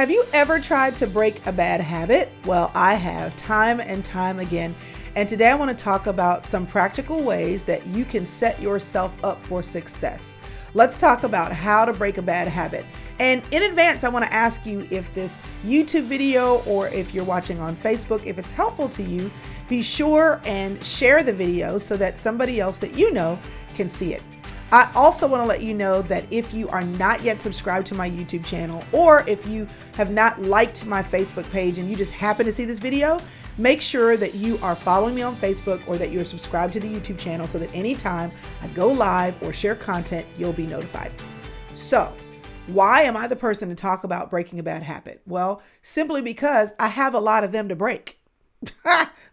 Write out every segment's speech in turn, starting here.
Have you ever tried to break a bad habit? Well, I have, time and time again. And today I want to talk about some practical ways that you can set yourself up for success. Let's talk about how to break a bad habit. And in advance, I want to ask you if this YouTube video or if you're watching on Facebook, if it's helpful to you, be sure and share the video so that somebody else that you know can see it. I also want to let you know that if you are not yet subscribed to my YouTube channel, or if you have not liked my Facebook page and you just happen to see this video, make sure that you are following me on Facebook or that you're subscribed to the YouTube channel so that anytime I go live or share content, you'll be notified. So, why am I the person to talk about breaking a bad habit? Well, simply because I have a lot of them to break.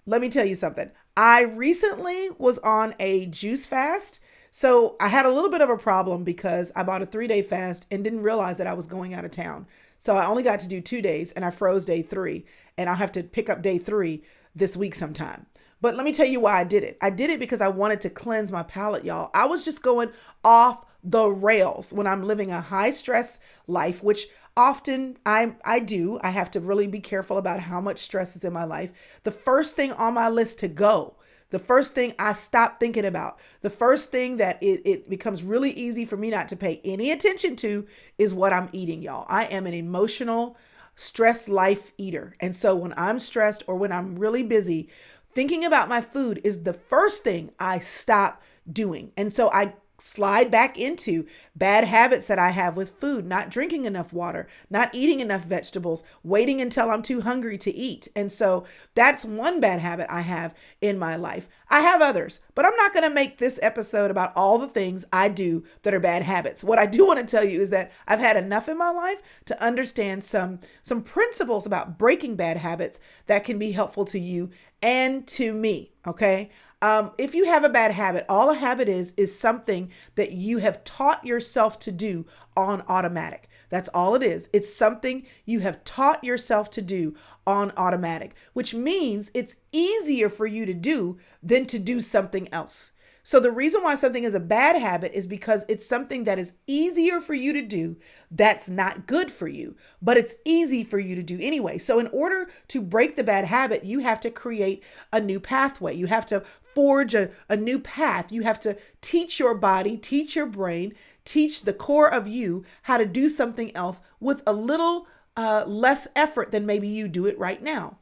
Let me tell you something. I recently was on a juice fast. So I had a little bit of a problem because I bought a 3-day fast and didn't realize that I was going out of town. So I only got to do 2 days and I froze day 3, and I'll have to pick up day 3 this week sometime. But let me tell you why I did it. I did it because I wanted to cleanse my palate, y'all. I was just going off the rails when I'm living a high stress life, which often I do. I have to really be careful about how much stress is in my life. The first thing on my list to go, the first thing I stop thinking about, the first thing that it becomes really easy for me not to pay any attention to is what I'm eating, y'all. I am an emotional, stress life eater. And so when I'm stressed or when I'm really busy, thinking about my food is the first thing I stop doing. And so I slide back into bad habits that I have with food, not drinking enough water, not eating enough vegetables, waiting until I'm too hungry to eat. And so that's one bad habit I have in my life. I have others, but I'm not going to make this episode about all the things I do that are bad habits. What I do want to tell you is that I've had enough in my life to understand some principles about breaking bad habits that can be helpful to you and to me. Okay. If you have a bad habit, all a habit is something that you have taught yourself to do on automatic. That's all it is. It's something you have taught yourself to do on automatic, which means it's easier for you to do than to do something else. So the reason why something is a bad habit is because it's something that is easier for you to do that's not good for you, but it's easy for you to do anyway. So in order to break the bad habit, you have to create a new pathway. You have to forge a new path. You have to teach your body, teach your brain, teach the core of you how to do something else with a little less effort than maybe you do it right now.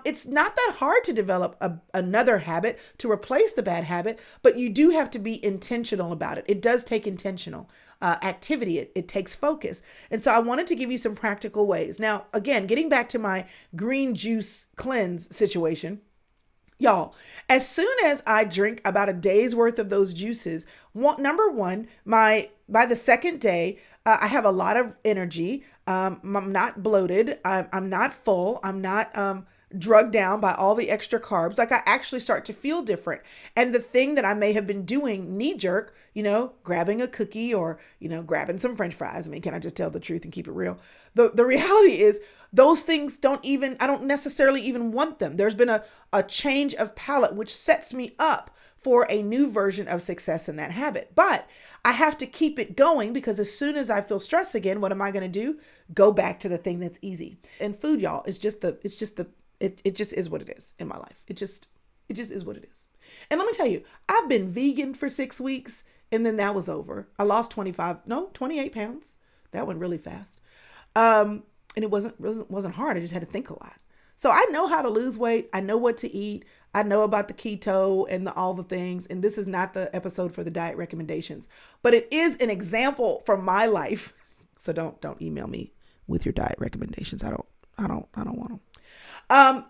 It's not that hard to develop another habit to replace the bad habit, but you do have to be intentional about it. It does take intentional activity. It takes focus. And so I wanted to give you some practical ways. Now, again, getting back to my green juice cleanse situation, y'all, as soon as I drink about a day's worth of those juices, number one, by the second day, I have a lot of energy. I'm not bloated. I'm not full. I'm not drugged down by all the extra carbs. Like, I actually start to feel different. And the thing that I may have been doing knee jerk, grabbing a cookie or, grabbing some French fries. I mean, can I just tell the truth and keep it real? The reality is those things I don't necessarily even want them. There's been a change of palate, which sets me up for a new version of success in that habit. But I have to keep it going, because as soon as I feel stressed again, what am I going to do? Go back to the thing that's easy. And food, y'all, it just is what it is in my life. It just is what it is. And let me tell you, I've been vegan for 6 weeks, and then that was over. I lost 28 pounds. That went really fast. And it wasn't hard. I just had to think a lot. So I know how to lose weight. I know what to eat. I know about the keto and all the things. And this is not the episode for the diet recommendations, but it is an example from my life. So don't email me with your diet recommendations. I don't want them.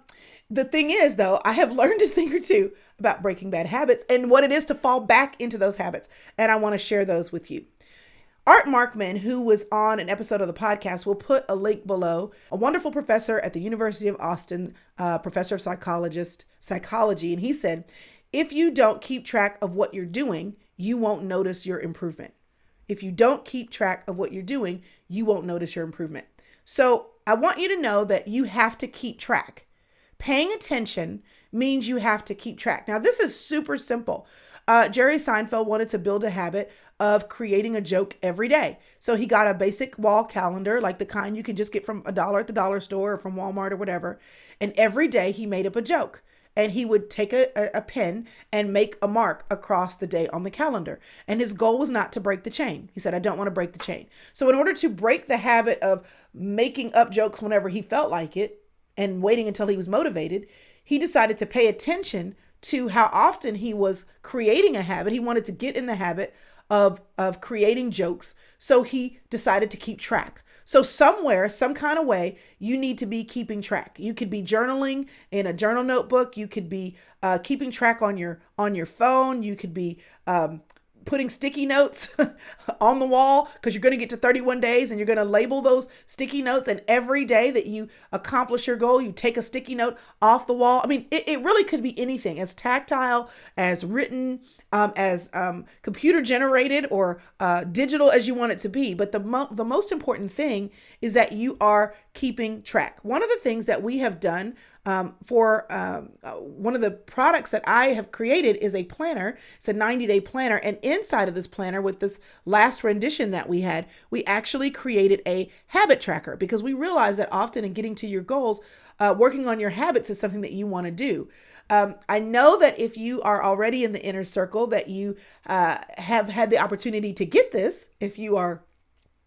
The thing is, though, I have learned a thing or two about breaking bad habits and what it is to fall back into those habits. And I want to share those with you. Art Markman, who was on an episode of the podcast, will put a link below. A wonderful professor at the University of Austin, professor of psychology. And he said, if you don't keep track of what you're doing, you won't notice your improvement. If you don't keep track of what you're doing, you won't notice your improvement. So I want you to know that you have to keep track. Paying attention means you have to keep track. Now, this is super simple. Jerry Seinfeld wanted to build a habit of creating a joke every day. So he got a basic wall calendar, like the kind you can just get from $1 at the dollar store or from Walmart or whatever. And every day he made up a joke. And he would take a pen and make a mark across the day on the calendar. And his goal was not to break the chain. He said, I don't want to break the chain. So in order to break the habit of making up jokes whenever he felt like it and waiting until he was motivated, he decided to pay attention to how often he was creating a habit. He wanted to get in the habit of creating jokes. So he decided to keep track. So somewhere, some kind of way, you need to be keeping track. You could be journaling in a journal notebook. You could be keeping track on your phone. You could be putting sticky notes on the wall because you're going to get to 31 days and you're going to label those sticky notes. And every day that you accomplish your goal, you take a sticky note off the wall. I mean, it really could be anything, as tactile, as written, as computer generated or digital as you want it to be. But the most important thing is that you are keeping track. One of the things that we have done for one of the products that I have created is a planner. It's a 90-day planner. And inside of this planner, with this last rendition that we had, we actually created a habit tracker because we realized that often in getting to your goals, working on your habits is something that you want to do. I know that if you are already in the inner circle, that you have had the opportunity to get this, if you are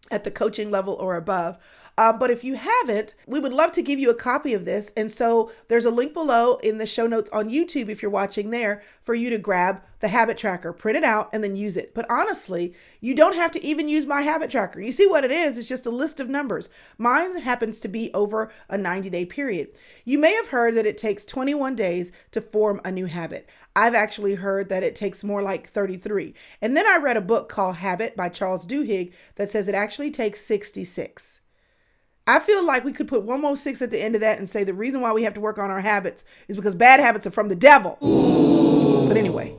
at the coaching level or above. But if you haven't, we would love to give you a copy of this. And so there's a link below in the show notes on YouTube, if you're watching there, for you to grab the habit tracker, print it out, and then use it. But honestly, you don't have to even use my habit tracker. You see what it is? It's just a list of numbers. Mine happens to be over a 90-day period. You may have heard that it takes 21 days to form a new habit. I've actually heard that it takes more like 33. And then I read a book called Habit by Charles Duhigg that says it actually takes 66. I feel like we could put one more 6 at the end of that and say the reason why we have to work on our habits is because bad habits are from the devil. But anyway,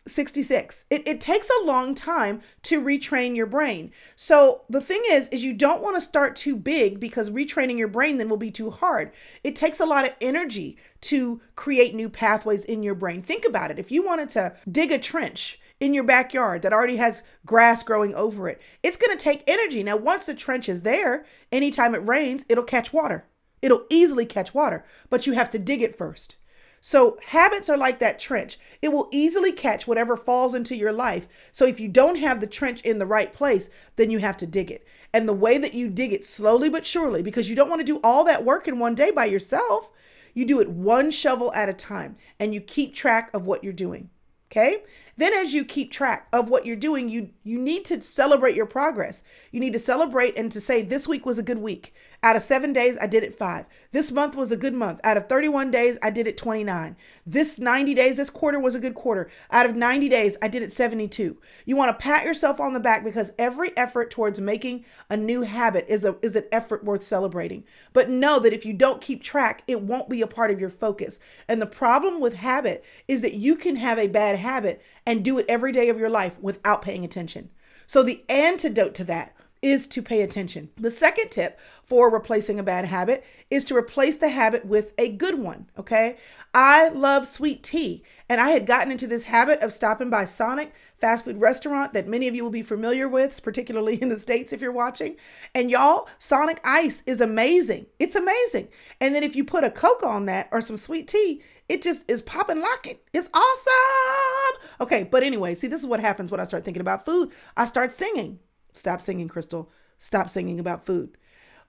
66. It takes a long time to retrain your brain. So the thing is you don't want to start too big because retraining your brain then will be too hard. It takes a lot of energy to create new pathways in your brain. Think about it. If you wanted to dig a trench in your backyard that already has grass growing over it, it's going to take energy. Now, once the trench is there, anytime it rains, it'll catch water. It'll easily catch water, but you have to dig it first. So habits are like that trench. It will easily catch whatever falls into your life. So if you don't have the trench in the right place, then you have to dig it. And the way that you dig it, slowly but surely, because you don't want to do all that work in one day by yourself, you do it one shovel at a time and you keep track of what you're doing. Okay. Then as you keep track of what you're doing, you need to celebrate your progress. You need to celebrate and to say, this week was a good week. Out of 7 days, I did it 5. This month was a good month. Out of 31 days, I did it 29. This 90 days, this quarter was a good quarter. Out of 90 days, I did it 72. You want to pat yourself on the back because every effort towards making a new habit is an effort worth celebrating. But know that if you don't keep track, it won't be a part of your focus. And the problem with habit is that you can have a bad habit and do it every day of your life without paying attention. So the antidote to that is to pay attention. The second tip for replacing a bad habit is to replace the habit with a good one. Okay. I love sweet tea, and I had gotten into this habit of stopping by Sonic fast food restaurant that many of you will be familiar with, particularly in the States if you're watching. And y'all, Sonic ice is amazing. It's amazing. And then if you put a Coke on that or some sweet tea, it just is popping locking. It's awesome. Okay. But anyway, see, this is what happens when I start thinking about food. I start singing. Stop singing, Crystal. Stop singing about food.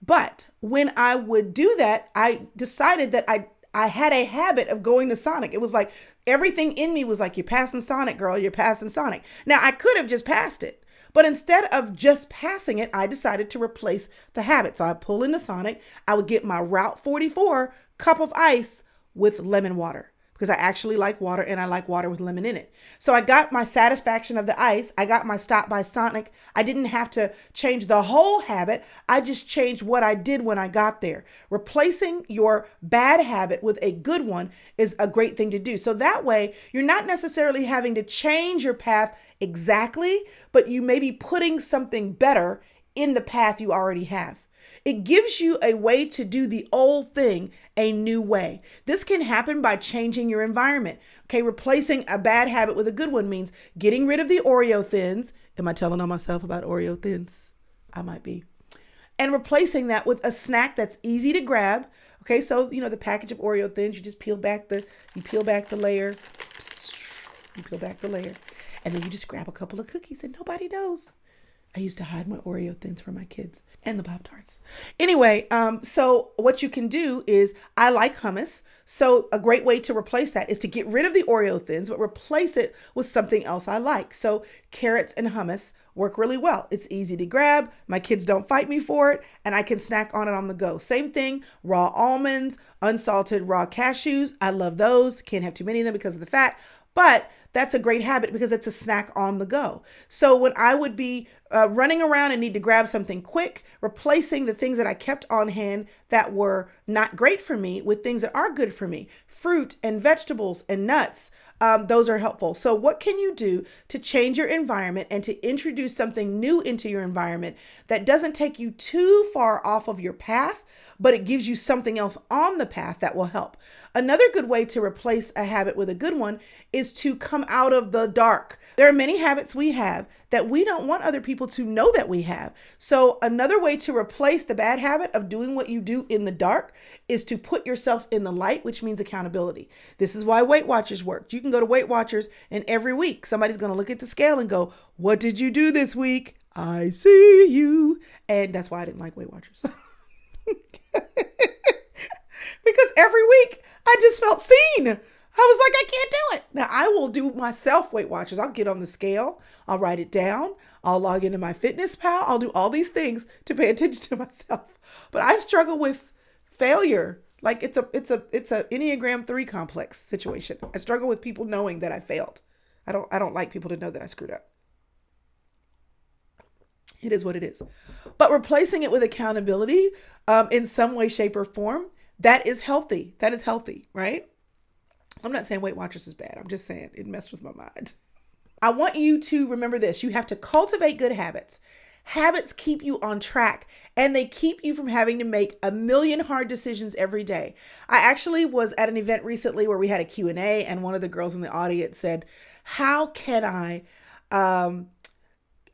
But when I would do that, I decided that I had a habit of going to Sonic. It was like everything in me was like, you're passing Sonic, girl. You're passing Sonic. Now, I could have just passed it. But instead of just passing it, I decided to replace the habit. So I pull into Sonic. I would get my Route 44 cup of ice with lemon water, because I actually like water and I like water with lemon in it. So I got my satisfaction of the ice. I got my stop by Sonic. I didn't have to change the whole habit. I just changed what I did when I got there. Replacing your bad habit with a good one is a great thing to do. So that way you're not necessarily having to change your path exactly, but you may be putting something better in the path you already have. It gives you a way to do the old thing a new way. This can happen by changing your environment. Okay, replacing a bad habit with a good one means getting rid of the Oreo thins. Am I telling on myself about Oreo thins? I might be. And replacing that with a snack that's easy to grab. Okay, so the package of Oreo thins, you just peel back the layer, and then you just grab a couple of cookies and nobody knows. I used to hide my Oreo thins from my kids and the Pop-Tarts. Anyway, so what you can do is, I like hummus. So a great way to replace that is to get rid of the Oreo thins, but replace it with something else I like. So carrots and hummus work really well. It's easy to grab. My kids don't fight me for it, and I can snack on it on the go. Same thing, raw almonds, unsalted raw cashews. I love those. Can't have too many of them because of the fat, but that's a great habit because it's a snack on the go. So when I would be running around and need to grab something quick, replacing the things that I kept on hand that were not great for me with things that are good for me, fruit and vegetables and nuts, those are helpful. So what can you do to change your environment and to introduce something new into your environment that doesn't take you too far off of your path, but it gives you something else on the path that will help? Another good way to replace a habit with a good one is to come out of the dark. There are many habits we have that we don't want other people to know that we have. So another way to replace the bad habit of doing what you do in the dark is to put yourself in the light, which means accountability. This is why Weight Watchers worked. You can go to Weight Watchers, and every week somebody's going to look at the scale and go, "What did you do this week? I see you." And that's why I didn't like Weight Watchers. Because every week I just felt seen. I was like, I can't do it. Now I will do myself Weight Watchers. I'll get on the scale. I'll write it down. I'll log into my Fitness Pal. I'll do all these things to pay attention to myself. But I struggle with failure. Like it's a Enneagram 3 complex situation. I struggle with people knowing that I failed. I don't like people to know that I screwed up. It is what it is. But replacing it with accountability in some way, shape, or form, that is healthy. That is healthy, right? I'm not saying Weight Watchers is bad. I'm just saying it messed with my mind. I want you to remember this. You have to cultivate good habits. Habits keep you on track, and they keep you from having to make a million hard decisions every day. I actually was at an event recently where we had a Q&A, and one of the girls in the audience said, "How can I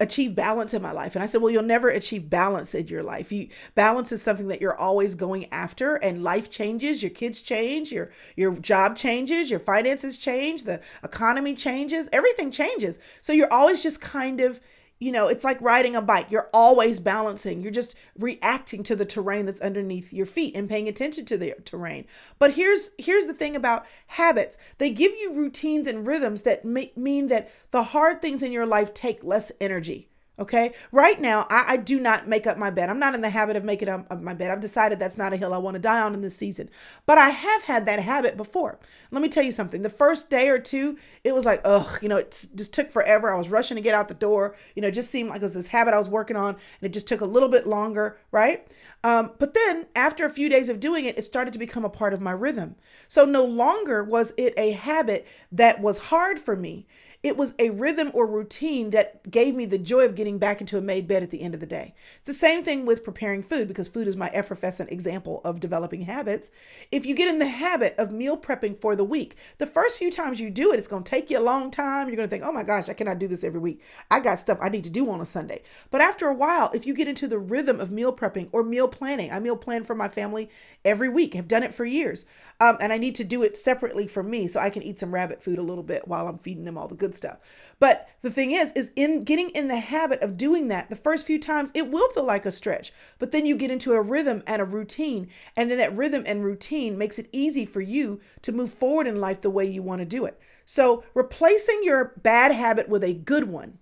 achieve balance in my life?" And I said, well, you'll never achieve balance in your life. Balance is something that you're always going after, and life changes, your kids change, your job changes, your finances change, the economy changes, everything changes. So you're always just kind of, it's like riding a bike. You're always balancing. You're just reacting to the terrain that's underneath your feet and paying attention to the terrain. But here's the thing about habits. They give you routines and rhythms that mean that the hard things in your life take less energy. Okay. Right now, I do not make up my bed. I'm not in the habit of making up my bed. I've decided that's not a hill I want to die on in this season. But I have had that habit before. Let me tell you something. The first day or two, it was like, it just took forever. I was rushing to get out the door. It just seemed like it was this habit I was working on, and it just took a little bit longer, right? But then after a few days of doing it, it started to become a part of my rhythm. So no longer was it a habit that was hard for me. It was a rhythm or routine that gave me the joy of getting back into a made bed at the end of the day. It's the same thing with preparing food, because food is my effervescent example of developing habits. If you get in the habit of meal prepping for the week, the first few times you do it, it's going to take you a long time. You're going to think, oh my gosh, I cannot do this every week. I got stuff I need to do on a Sunday. But after a while, if you get into the rhythm of meal prepping or meal planning, I meal plan for my family every week. I've done it for years. And I need to do it separately for me so I can eat some rabbit food a little bit while I'm feeding them all the good stuff. But the thing is in getting in the habit of doing that, the first few times it will feel like a stretch, but then you get into a rhythm and a routine. And then that rhythm and routine makes it easy for you to move forward in life the way you want to do it. So replacing your bad habit with a good one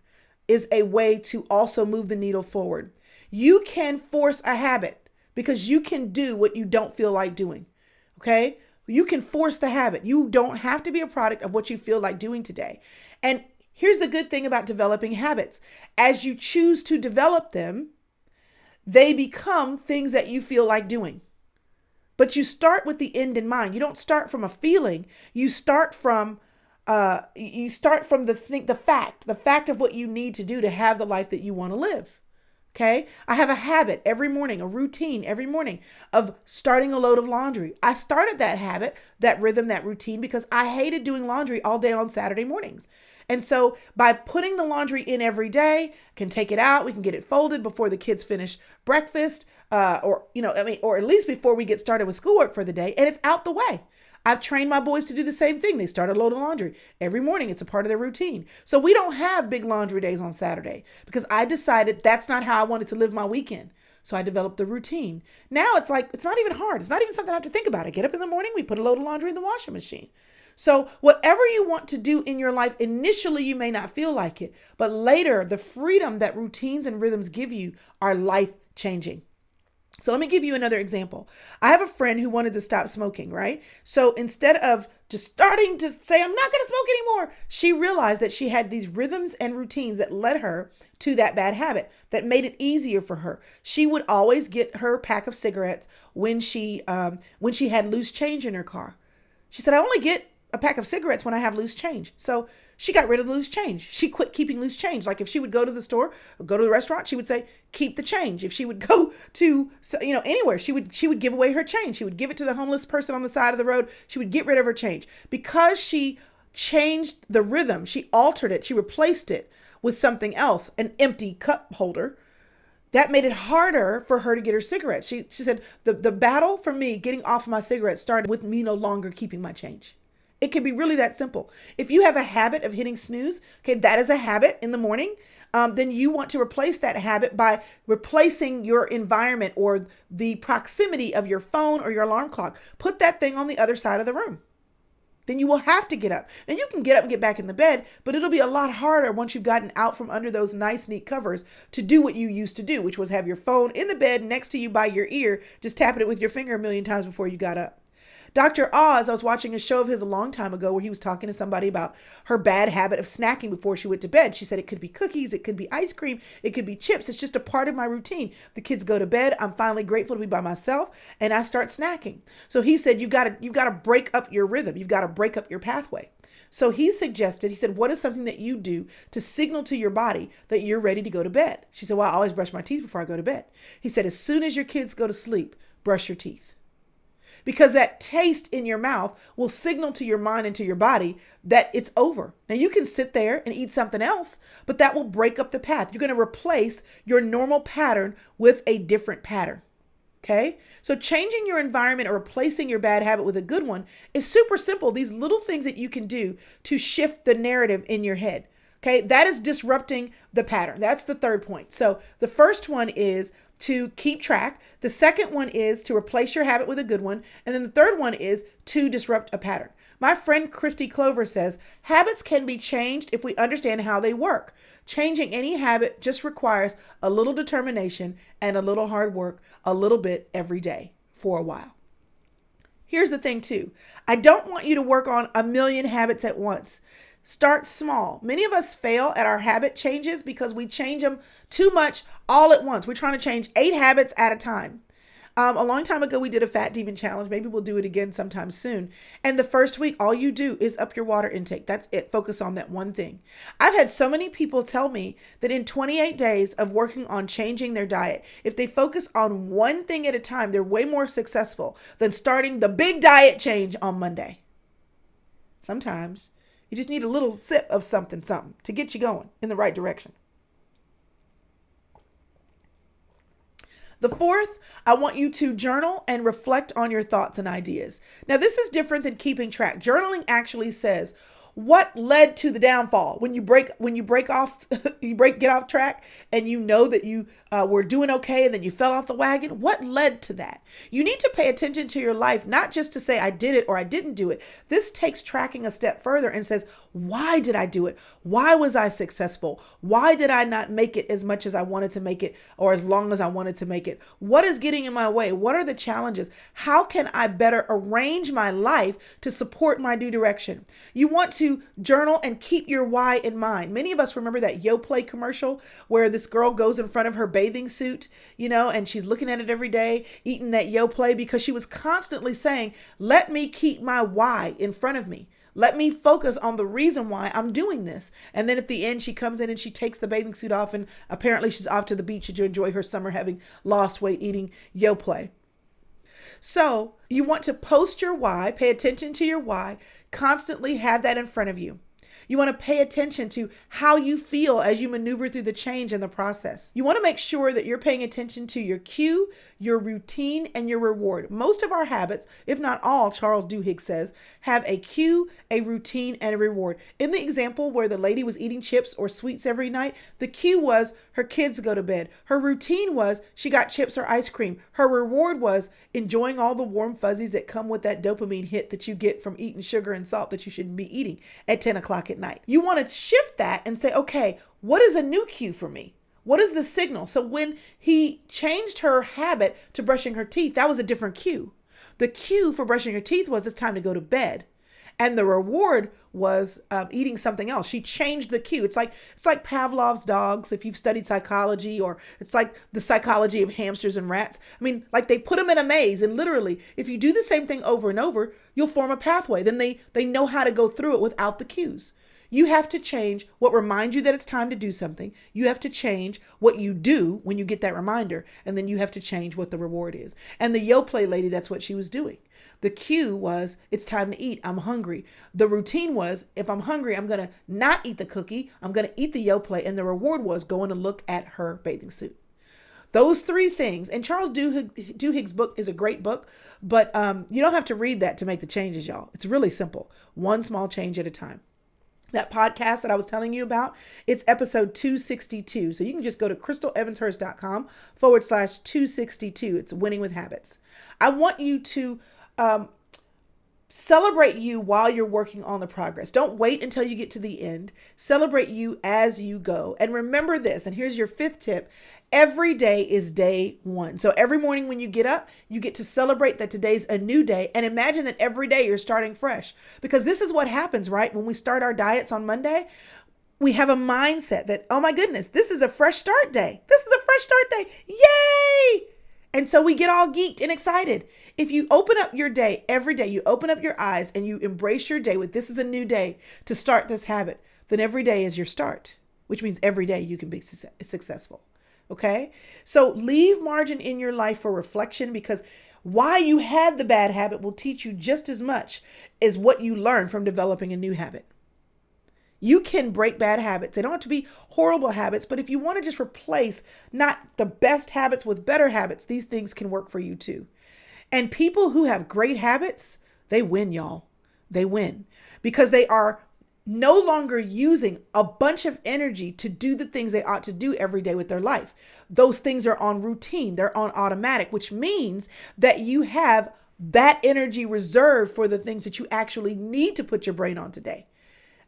is a way to also move the needle forward. You can force a habit because you can do what you don't feel like doing. Okay? You can force the habit. You don't have to be a product of what you feel like doing today. And here's the good thing about developing habits. As you choose to develop them, they become things that you feel like doing. But you start with the end in mind. You don't start from a feeling. You start from the fact of what you need to do to have the life that you want to live. Okay. I have a habit every morning, a routine every morning of starting a load of laundry. I started that habit, that rhythm, that routine because I hated doing laundry all day on Saturday mornings. And so by putting the laundry in every day, can take it out, we can get it folded before the kids finish breakfast, or at least before we get started with schoolwork for the day, and it's out the way. I've trained my boys to do the same thing. They start a load of laundry every morning. It's a part of their routine. So we don't have big laundry days on Saturday because I decided that's not how I wanted to live my weekend. So I developed the routine. Now it's like, it's not even hard. It's not even something I have to think about. I get up in the morning, we put a load of laundry in the washing machine. So whatever you want to do in your life, initially you may not feel like it, but later the freedom that routines and rhythms give you are life changing. So let me give you another example. I have a friend who wanted to stop smoking, right? So instead of just starting to say, I'm not going to smoke anymore, she realized that she had these rhythms and routines that led her to that bad habit, that made it easier for her. She would always get her pack of cigarettes when she had loose change in her car. She said, I only get a pack of cigarettes when I have loose change. So she got rid of the loose change. She quit keeping loose change. Like if she would go to the store or go to the restaurant, she would say, keep the change. If she would go to, anywhere, she would give away her change. She would give it to the homeless person on the side of the road. She would get rid of her change because she changed the rhythm. She altered it. She replaced it with something else, an empty cup holder. That made it harder for her to get her cigarettes. She said, the battle for me getting off my cigarettes started with me no longer keeping my change. It can be really that simple. If you have a habit of hitting snooze, okay, that is a habit in the morning, then you want to replace that habit by replacing your environment or the proximity of your phone or your alarm clock. Put that thing on the other side of the room. Then you will have to get up. And you can get up and get back in the bed, but it'll be a lot harder once you've gotten out from under those nice, neat covers to do what you used to do, which was have your phone in the bed next to you by your ear, just tapping it with your finger a million times before you got up. Dr. Oz, I was watching a show of his a long time ago where he was talking to somebody about her bad habit of snacking before she went to bed. She said it could be cookies, it could be ice cream, it could be chips. It's just a part of my routine. The kids go to bed. I'm finally grateful to be by myself and I start snacking. So he said, you've got to break up your rhythm. You've got to break up your pathway. So he said, what is something that you do to signal to your body that you're ready to go to bed? She said, well, I always brush my teeth before I go to bed. He said, as soon as your kids go to sleep, brush your teeth. Because that taste in your mouth will signal to your mind and to your body that it's over. Now you can sit there and eat something else, but that will break up the path. You're going to replace your normal pattern with a different pattern. Okay. So changing your environment or replacing your bad habit with a good one is super simple. These little things that you can do to shift the narrative in your head. Okay. That is disrupting the pattern. That's the third point. So the first one is to keep track. The second one is to replace your habit with a good one. And then the third one is to disrupt a pattern. My friend Christy Clover says, habits can be changed if we understand how they work. Changing any habit just requires a little determination and a little hard work, a little bit every day for a while. Here's the thing too. I don't want you to work on a million habits at once. Start small. Many of us fail at our habit changes because we change them too much all at once. We're trying to change 8 habits at a time. A long time ago, we did a fat demon challenge. Maybe we'll do it again sometime soon. And the first week, all you do is up your water intake. That's it. Focus on that one thing. I've had so many people tell me that in 28 days of working on changing their diet, if they focus on one thing at a time, they're way more successful than starting the big diet change on Monday. Sometimes you just need a little sip of something to get you going in the right direction. The fourth, I want you to journal and reflect on your thoughts and ideas. Now, this is different than keeping track. Journaling actually says what led to the downfall. When you get off track and you know that you were doing okay and then you fell off the wagon. What led to that? You need to pay attention to your life, not just to say I did it or I didn't do it. This takes tracking a step further and says, why did I do it? Why was I successful? Why did I not make it as much as I wanted to make it or as long as I wanted to make it? What is getting in my way? What are the challenges? How can I better arrange my life to support my new direction? You want to journal and keep your why in mind. Many of us remember that Yoplait commercial where this girl goes in front of her bathing suit, and she's looking at it every day, eating that Yoplait because she was constantly saying, let me keep my why in front of me. Let me focus on the reason why I'm doing this. And then at the end, she comes in and she takes the bathing suit off, and apparently she's off to the beach to enjoy her summer, having lost weight eating Yoplait. So you want to post your why, pay attention to your why, constantly have that in front of you. You want to pay attention to how you feel as you maneuver through the change in the process. You want to make sure that you're paying attention to your cue, your routine, and your reward. Most of our habits, if not all, Charles Duhigg says, have a cue, a routine, and a reward. In the example where the lady was eating chips or sweets every night, the cue was her kids go to bed. Her routine was she got chips or ice cream. Her reward was enjoying all the warm fuzzies that come with that dopamine hit that you get from eating sugar and salt that you shouldn't be eating at 10 o'clock at night. You want to shift that and say, okay, what is a new cue for me? What is the signal? So when he changed her habit to brushing her teeth, that was a different cue. The cue for brushing her teeth was it's time to go to bed. And the reward was eating something else. She changed the cue. It's like Pavlov's dogs, if you've studied psychology, or it's like the psychology of hamsters and rats. I mean, like they put them in a maze, and literally, if you do the same thing over and over, you'll form a pathway. Then they know how to go through it without the cues. You have to change what reminds you that it's time to do something. You have to change what you do when you get that reminder. And then you have to change what the reward is. And the Yoplait lady, that's what she was doing. The cue was, it's time to eat. I'm hungry. The routine was, if I'm hungry, I'm going to not eat the cookie. I'm going to eat the Yoplait. And the reward was going to look at her bathing suit. Those three things. And Charles Duhigg's book is a great book, but you don't have to read that to make the changes, y'all. It's really simple. One small change at a time. That podcast that I was telling you about, it's episode 262. So you can just go to crystalevanshurst.com/262. It's Winning with Habits. I want you to celebrate you while you're working on the progress. Don't wait until you get to the end. Celebrate you as you go. And remember this, and here's your fifth tip. Every day is day one. So every morning when you get up, you get to celebrate that today's a new day, and imagine that every day you're starting fresh. Because this is what happens, right? When we start our diets on Monday, we have a mindset that, oh my goodness, this is a fresh start day. This is a fresh start day. Yay! And so we get all geeked and excited. If you open up your day every day, you open up your eyes and you embrace your day with this is a new day to start this habit, then every day is your start, which means every day you can be successful. Okay? So leave margin in your life for reflection, because why you had the bad habit will teach you just as much as what you learn from developing a new habit. You can break bad habits. They don't have to be horrible habits, but if you want to just replace not the best habits with better habits, these things can work for you too. And people who have great habits, they win, y'all. They win because they are no longer using a bunch of energy to do the things they ought to do every day with their life. Those things are on routine. They're on automatic, which means that you have that energy reserved for the things that you actually need to put your brain on today.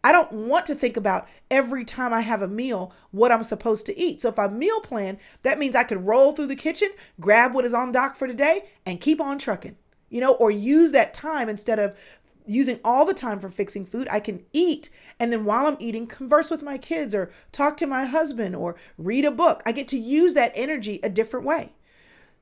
I don't want to think about every time I have a meal, what I'm supposed to eat. So if I meal plan, that means I could roll through the kitchen, grab what is on dock for today and keep on trucking, or use that time instead of using all the time for fixing food. I can eat. And then while I'm eating, converse with my kids or talk to my husband or read a book. I get to use that energy a different way.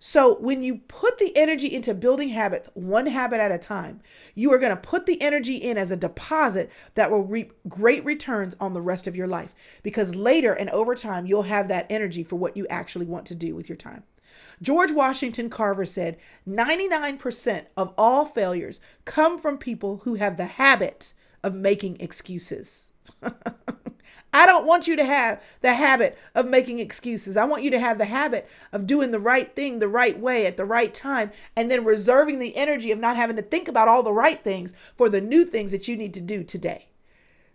So when you put the energy into building habits, one habit at a time, you are going to put the energy in as a deposit that will reap great returns on the rest of your life, because later and over time, you'll have that energy for what you actually want to do with your time. George Washington Carver said, 99% of all failures come from people who have the habit of making excuses. I don't want you to have the habit of making excuses. I want you to have the habit of doing the right thing the right way at the right time, and then reserving the energy of not having to think about all the right things for the new things that you need to do today.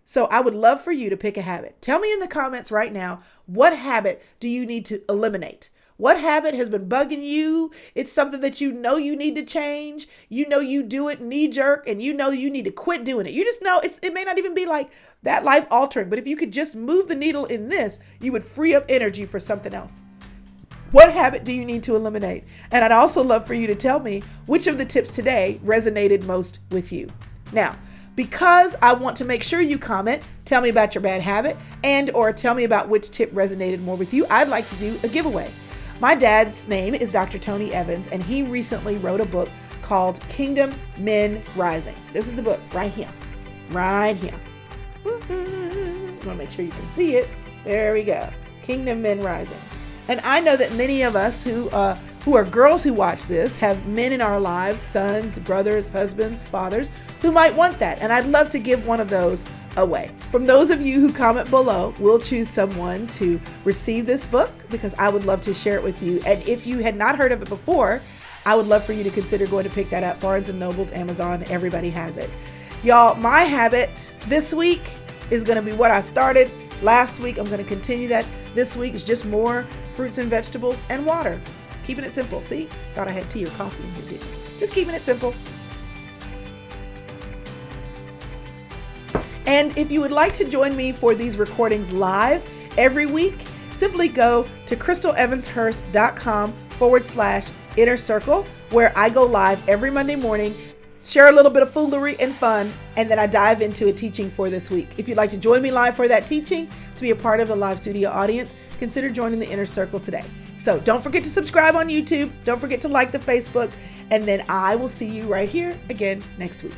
So I would love for you to pick a habit. Tell me in the comments right now, what habit do you need to eliminate? What habit has been bugging you? It's something that you know you need to change. You know you do it knee jerk, and you know you need to quit doing it. You just know it may not even be like that life altering, but if you could just move the needle in this, you would free up energy for something else. What habit do you need to eliminate? And I'd also love for you to tell me which of the tips today resonated most with you. Now, because I want to make sure you comment, tell me about your bad habit, and or tell me about which tip resonated more with you, I'd like to do a giveaway. My dad's name is Dr. Tony Evans, and he recently wrote a book called Kingdom Men Rising. This is the book right here. right here. I want to make sure you can see it. There we go. Kingdom Men Rising. And I know that many of us who are girls who watch this have men in our lives, sons, brothers, husbands, fathers, who might want that. And I'd love to give one of those away. From those of you who comment below, we'll choose someone to receive this book because I would love to share it with you. And if you had not heard of it before, I would love for you to consider going to pick that up. Barnes & Noble's, Amazon, everybody has it. Y'all, my habit this week is going to be what I started last week. I'm going to continue that. This week is just more fruits and vegetables and water. Keeping it simple. See? Thought I had tea or coffee in here, didn't I? Just keeping it simple. And if you would like to join me for these recordings live every week, simply go to crystalevanshurst.com/inner circle, where I go live every Monday morning, share a little bit of foolery and fun, and then I dive into a teaching for this week. If you'd like to join me live for that teaching, to be a part of the live studio audience, consider joining the Inner Circle today. So don't forget to subscribe on YouTube. Don't forget to like the Facebook, and then I will see you right here again next week.